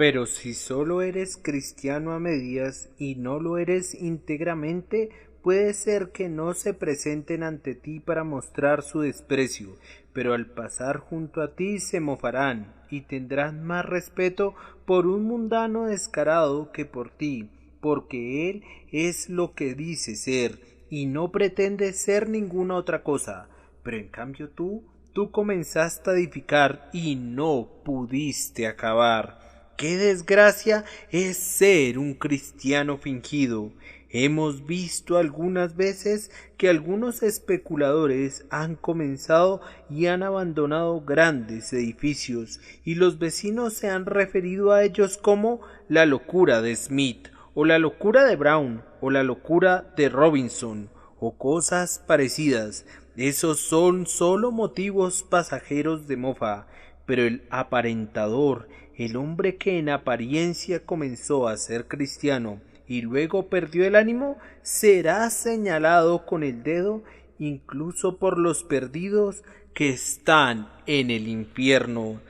Pero si solo eres cristiano a medias y no lo eres íntegramente, puede ser que no se presenten ante ti para mostrar su desprecio, pero al pasar junto a ti se mofarán y tendrán más respeto por un mundano descarado que por ti, porque él es lo que dice ser y no pretende ser ninguna otra cosa. Pero en cambio tú comenzaste a edificar y no pudiste acabar. ¡Qué desgracia es ser un cristiano fingido! Hemos visto algunas veces que algunos especuladores han comenzado y han abandonado grandes edificios, y los vecinos se han referido a ellos como la locura de Smith, o la locura de Brown, o la locura de Robinson, o cosas parecidas. Esos son solo motivos pasajeros de mofa, pero el aparentador, el hombre que en apariencia comenzó a ser cristiano y luego perdió el ánimo, será señalado con el dedo incluso por los perdidos que están en el infierno.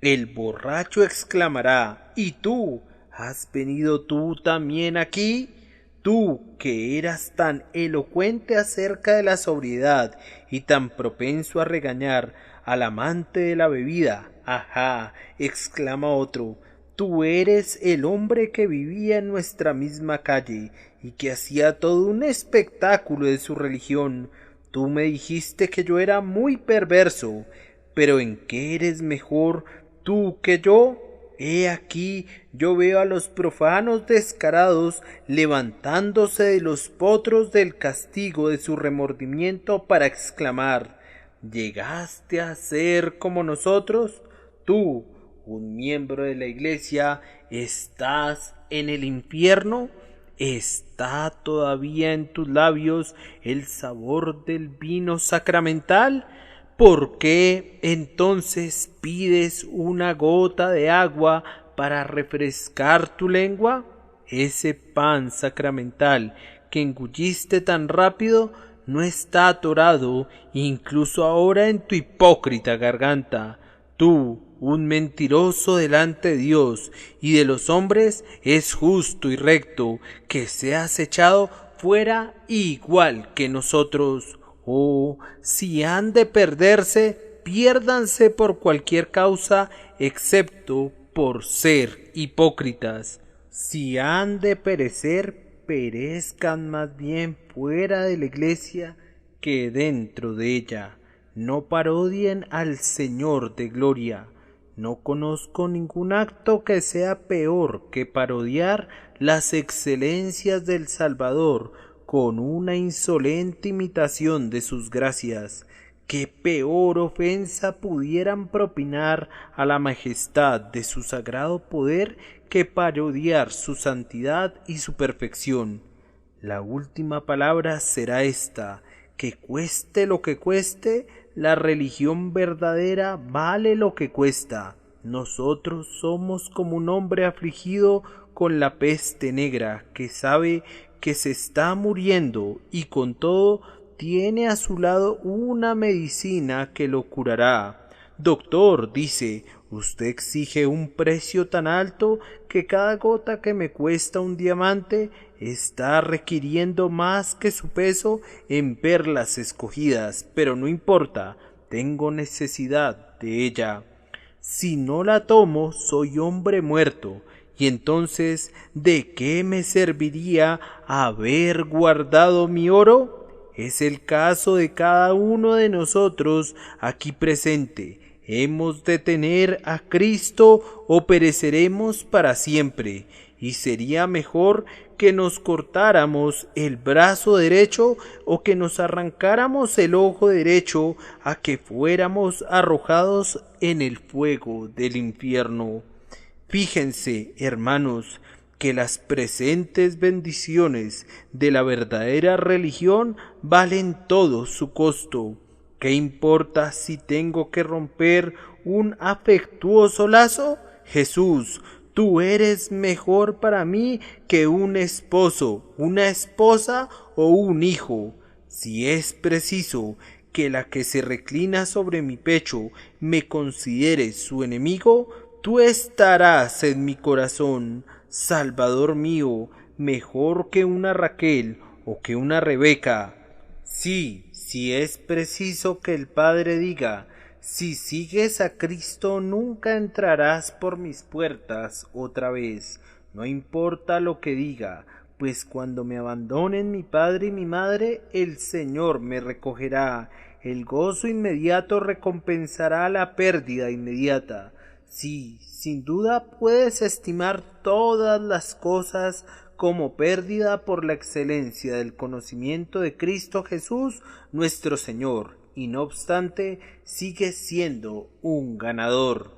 El borracho exclamará: ¿y tú? ¿Has venido tú también aquí? Tú que eras tan elocuente acerca de la sobriedad y tan propenso a regañar al amante de la bebida. ¡Ajá!, exclama otro, tú eres el hombre que vivía en nuestra misma calle y que hacía todo un espectáculo de su religión. Tú me dijiste que yo era muy perverso, pero ¿en qué eres mejor tú que yo? He aquí, yo veo a los profanos descarados levantándose de los potros del castigo de su remordimiento para exclamar: ¿llegaste a ser como nosotros? Tú, un miembro de la Iglesia, ¿estás en el infierno? ¿Está todavía en tus labios el sabor del vino sacramental? ¿Por qué entonces pides una gota de agua para refrescar tu lengua? Ese pan sacramental que engulliste tan rápido no está atorado incluso ahora en tu hipócrita garganta. Tú, un mentiroso delante de Dios y de los hombres, es justo y recto que seas echado fuera igual que nosotros. Oh, si han de perderse, piérdanse por cualquier causa excepto por ser hipócritas. Si han de perecer, perezcan más bien fuera de la iglesia que dentro de ella. No parodien al Señor de gloria. No conozco ningún acto que sea peor que parodiar las excelencias del Salvador con una insolente imitación de sus gracias. ¿Qué peor ofensa pudieran propinar a la majestad de su sagrado poder que parodiar su santidad y su perfección? La última palabra será esta: que cueste lo que cueste, la religión verdadera vale lo que cuesta. Nosotros somos como un hombre afligido con la peste negra, que sabe que se está muriendo y con todo tiene a su lado una medicina que lo curará. Doctor, dice, usted exige un precio tan alto que cada gota que me cuesta un diamante está requiriendo más que su peso en perlas escogidas, pero no importa, tengo necesidad de ella. Si no la tomo, soy hombre muerto, y entonces, ¿de qué me serviría haber guardado mi oro? Es el caso de cada uno de nosotros aquí presente. ¿Hemos de tener a Cristo o pereceremos para siempre? Y sería mejor que nos cortáramos el brazo derecho o que nos arrancáramos el ojo derecho a que fuéramos arrojados en el fuego del infierno. Fíjense, hermanos, que las presentes bendiciones de la verdadera religión valen todo su costo. ¿Qué importa si tengo que romper un afectuoso lazo? Jesús, tú eres mejor para mí que un esposo, una esposa o un hijo. Si es preciso que la que se reclina sobre mi pecho me considere su enemigo, tú estarás en mi corazón, Salvador mío, mejor que una Raquel o que una Rebeca. Sí, si es preciso que el Padre diga, si sigues a Cristo nunca entrarás por mis puertas otra vez, no importa lo que diga, pues cuando me abandonen mi padre y mi madre, el Señor me recogerá. El gozo inmediato recompensará la pérdida inmediata. Sí, sin duda puedes estimar todas las cosas como pérdida por la excelencia del conocimiento de Cristo Jesús, nuestro Señor, y no obstante sigues siendo un ganador.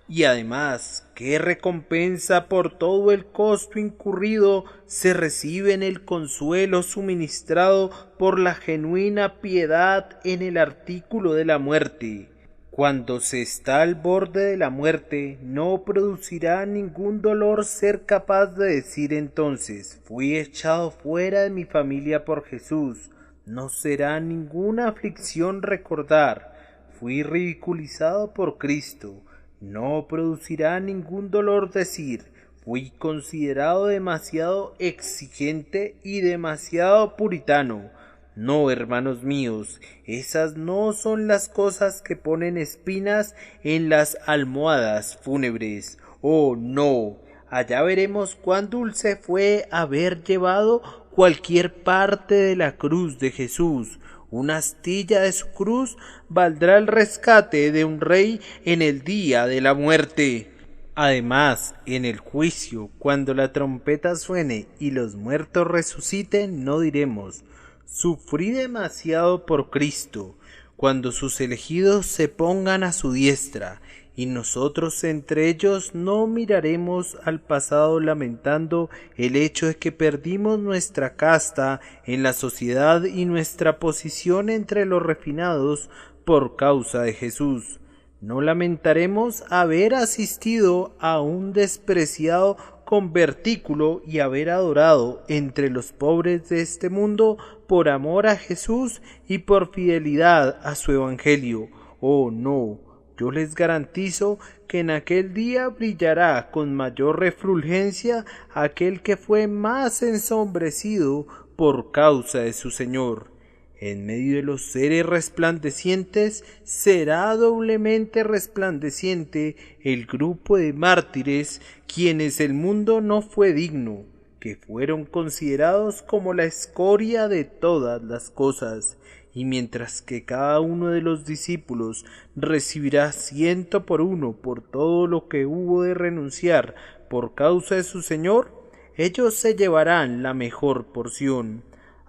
Y además, ¿qué recompensa por todo el costo incurrido se recibe en el consuelo suministrado por la genuina piedad en el artículo de la muerte? Cuando se está al borde de la muerte, no producirá ningún dolor ser capaz de decir entonces, fui echado fuera de mi familia por Jesús. No será ninguna aflicción recordar, fui ridiculizado por Cristo. No producirá ningún dolor decir, fui considerado demasiado exigente y demasiado puritano. No, hermanos míos, esas no son las cosas que ponen espinas en las almohadas fúnebres. Oh, no, allá veremos cuán dulce fue haber llevado cualquier parte de la cruz de Jesús. Una astilla de su cruz valdrá el rescate de un rey en el día de la muerte. Además, en el juicio, cuando la trompeta suene y los muertos resuciten, no diremos, sufrí demasiado por Cristo, cuando sus elegidos se pongan a su diestra, y nosotros entre ellos no miraremos al pasado lamentando el hecho de que perdimos nuestra casta en la sociedad y nuestra posición entre los refinados por causa de Jesús. No lamentaremos haber asistido a un despreciado convertículo y haber adorado entre los pobres de este mundo por amor a Jesús y por fidelidad a su evangelio. Oh no, yo les garantizo que en aquel día brillará con mayor refulgencia aquel que fue más ensombrecido por causa de su Señor. En medio de los seres resplandecientes será doblemente resplandeciente el grupo de mártires quienes el mundo no fue digno, que fueron considerados como la escoria de todas las cosas, y mientras que cada uno de los discípulos recibirá 100 por uno por todo lo que hubo de renunciar por causa de su Señor, ellos se llevarán la mejor porción.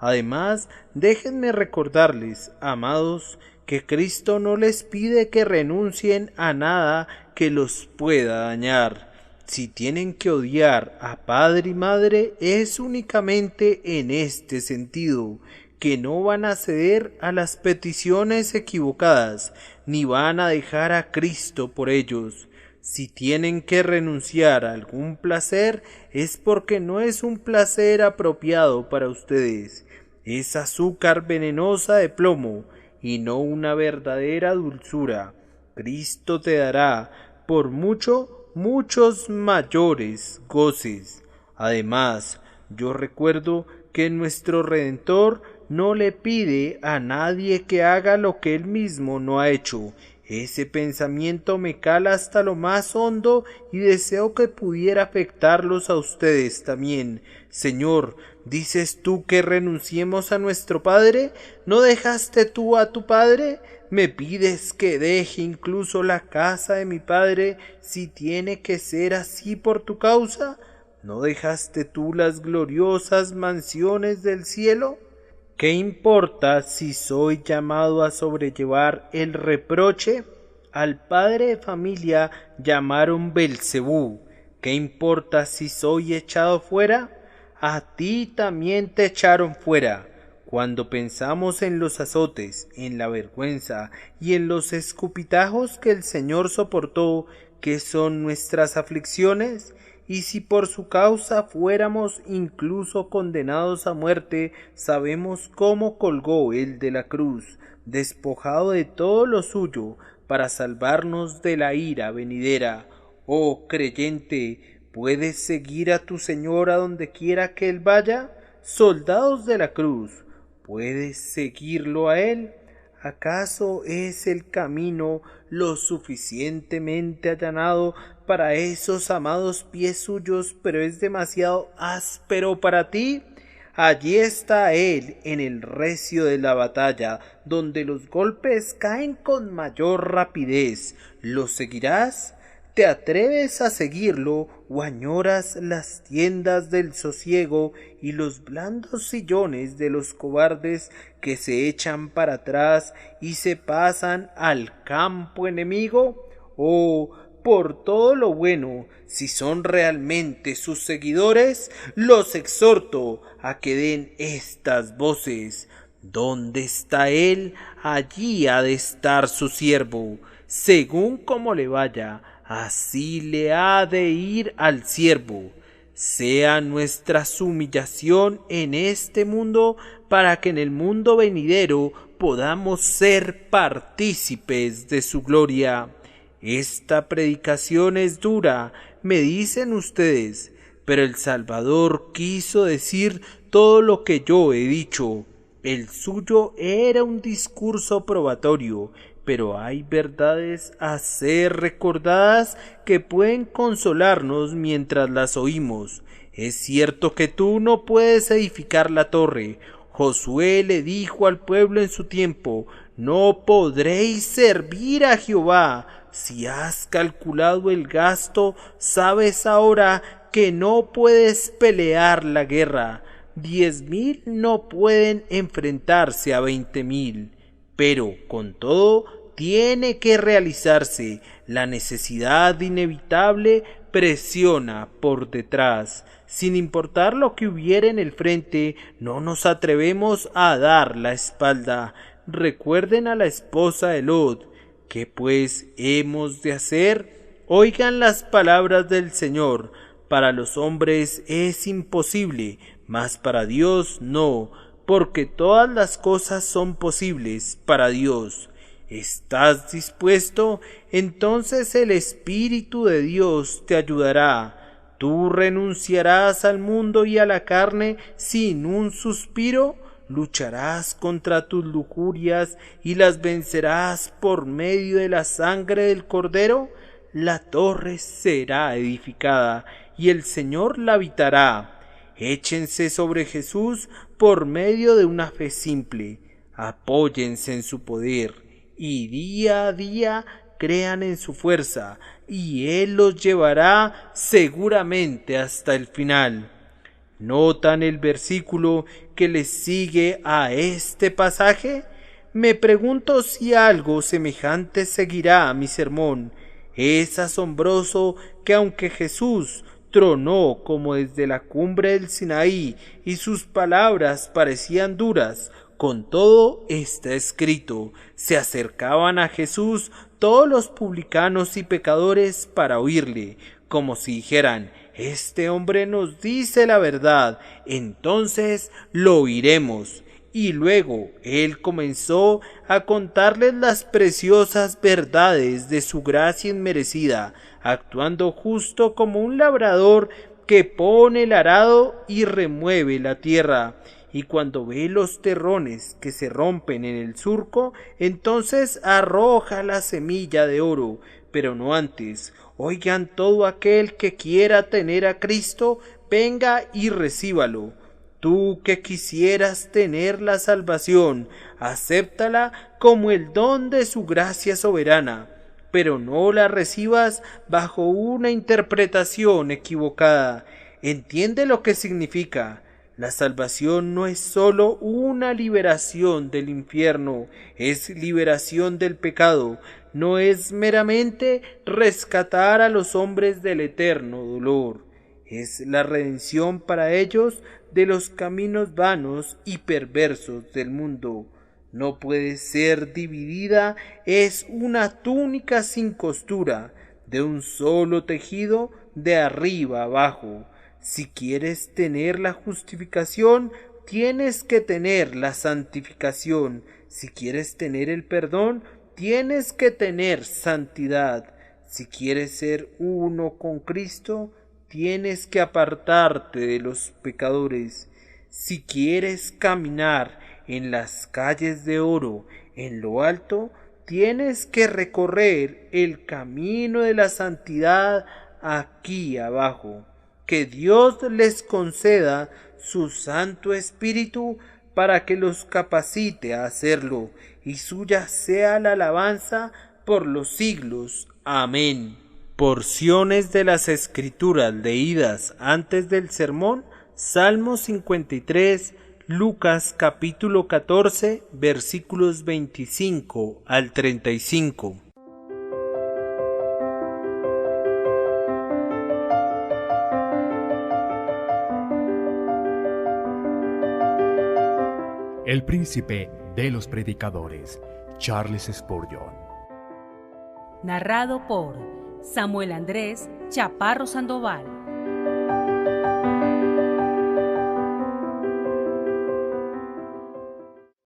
Además, déjenme recordarles, amados, que Cristo no les pide que renuncien a nada que los pueda dañar. Si tienen que odiar a padre y madre, es únicamente en este sentido, que no van a ceder a las peticiones equivocadas, ni van a dejar a Cristo por ellos. Si tienen que renunciar a algún placer, es porque no es un placer apropiado para ustedes. Es azúcar venenosa de plomo, y no una verdadera dulzura. Cristo te dará, por muchos mayores goces. Además, yo recuerdo que nuestro Redentor no le pide a nadie que haga lo que él mismo no ha hecho. Ese pensamiento me cala hasta lo más hondo y deseo que pudiera afectarlos a ustedes también. Señor, ¿dices tú que renunciemos a nuestro Padre? ¿No dejaste tú a tu Padre? ¿Me pides que deje incluso la casa de mi Padre si tiene que ser así por tu causa? ¿No dejaste tú las gloriosas mansiones del cielo? ¿Qué importa si soy llamado a sobrellevar el reproche? Al padre de familia llamaron Belcebú. ¿Qué importa si soy echado fuera? A ti también te echaron fuera. Cuando pensamos en los azotes, en la vergüenza y en los escupitajos que el Señor soportó, ¿qué son nuestras aflicciones? Y si por su causa fuéramos incluso condenados a muerte, sabemos cómo colgó él de la cruz, despojado de todo lo suyo, para salvarnos de la ira venidera. Oh creyente, ¿puedes seguir a tu Señor a donde quiera que Él vaya? Soldados de la cruz, ¿puedes seguirlo a Él? ¿Acaso es el camino lo suficientemente allanado para esos amados pies suyos, pero es demasiado áspero para ti? Allí está Él en el recio de la batalla, donde los golpes caen con mayor rapidez. ¿Lo seguirás? ¿Te atreves a seguirlo o añoras las tiendas del sosiego y los blandos sillones de los cobardes que se echan para atrás y se pasan al campo enemigo? Oh, por todo lo bueno, si son realmente sus seguidores, los exhorto a que den estas voces. ¿Dónde está él? Allí ha de estar su siervo. Según como le vaya, así le ha de ir al siervo. Sea nuestra humillación en este mundo para que en el mundo venidero podamos ser partícipes de su gloria. Esta predicación es dura, me dicen ustedes, pero el Salvador quiso decir todo lo que yo he dicho. El suyo era un discurso probatorio, pero hay verdades a ser recordadas que pueden consolarnos mientras las oímos. Es cierto que tú no puedes edificar la torre. Josué le dijo al pueblo en su tiempo: no podréis servir a Jehová. Si has calculado el gasto, sabes ahora que no puedes pelear la guerra. 10,000 no pueden enfrentarse a 20,000. Pero, con todo, tiene que realizarse. La necesidad inevitable presiona por detrás. Sin importar lo que hubiera en el frente, no nos atrevemos a dar la espalda. Recuerden a la esposa de Lot. ¿Qué pues hemos de hacer? Oigan las palabras del Señor. Para los hombres es imposible, mas para Dios no, porque todas las cosas son posibles para Dios. ¿Estás dispuesto? Entonces el Espíritu de Dios te ayudará. ¿Tú renunciarás al mundo y a la carne sin un suspiro? ¿Lucharás contra tus lujurias y las vencerás por medio de la sangre del Cordero? La torre será edificada y el Señor la habitará. Échense sobre Jesús por medio de una fe simple. Apóyense en su poder y día a día crean en su fuerza, y Él los llevará seguramente hasta el final. ¿Notan el versículo que les sigue a este pasaje? Me pregunto si algo semejante seguirá a mi sermón. Es asombroso que aunque Jesús tronó como desde la cumbre del Sinaí y sus palabras parecían duras, con todo está escrito: se acercaban a Jesús todos los publicanos y pecadores para oírle, como si dijeran: este hombre nos dice la verdad, entonces lo oiremos. Y luego él comenzó a contarles las preciosas verdades de su gracia inmerecida, actuando justo como un labrador que pone el arado y remueve la tierra. Y cuando ve los terrones que se rompen en el surco, entonces arroja la semilla de oro, pero no antes. Oigan, todo aquel que quiera tener a Cristo, venga y recíbalo. Tú que quisieras tener la salvación, acéptala como el don de su gracia soberana, pero no la recibas bajo una interpretación equivocada. Entiende lo que significa. La salvación no es sólo una liberación del infierno, es liberación del pecado. No es meramente rescatar a los hombres del eterno dolor. Es la redención para ellos de los caminos vanos y perversos del mundo. No puede ser dividida, es una túnica sin costura, de un solo tejido de arriba abajo. Si quieres tener la justificación, tienes que tener la santificación. Si quieres tener el perdón, tienes que tener santidad. Si quieres ser uno con Cristo, tienes que apartarte de los pecadores. Si quieres caminar en las calles de oro en lo alto, tienes que recorrer el camino de la santidad aquí abajo. Que Dios les conceda su Santo Espíritu para que los capacite a hacerlo, y suya sea la alabanza por los siglos. Amén. Porciones de las Escrituras leídas antes del sermón: Salmo 53, Lucas capítulo 14, versículos 25 al 35. El príncipe de los predicadores, Charles Spurgeon. Narrado por Samuel Andrés Chaparro Sandoval.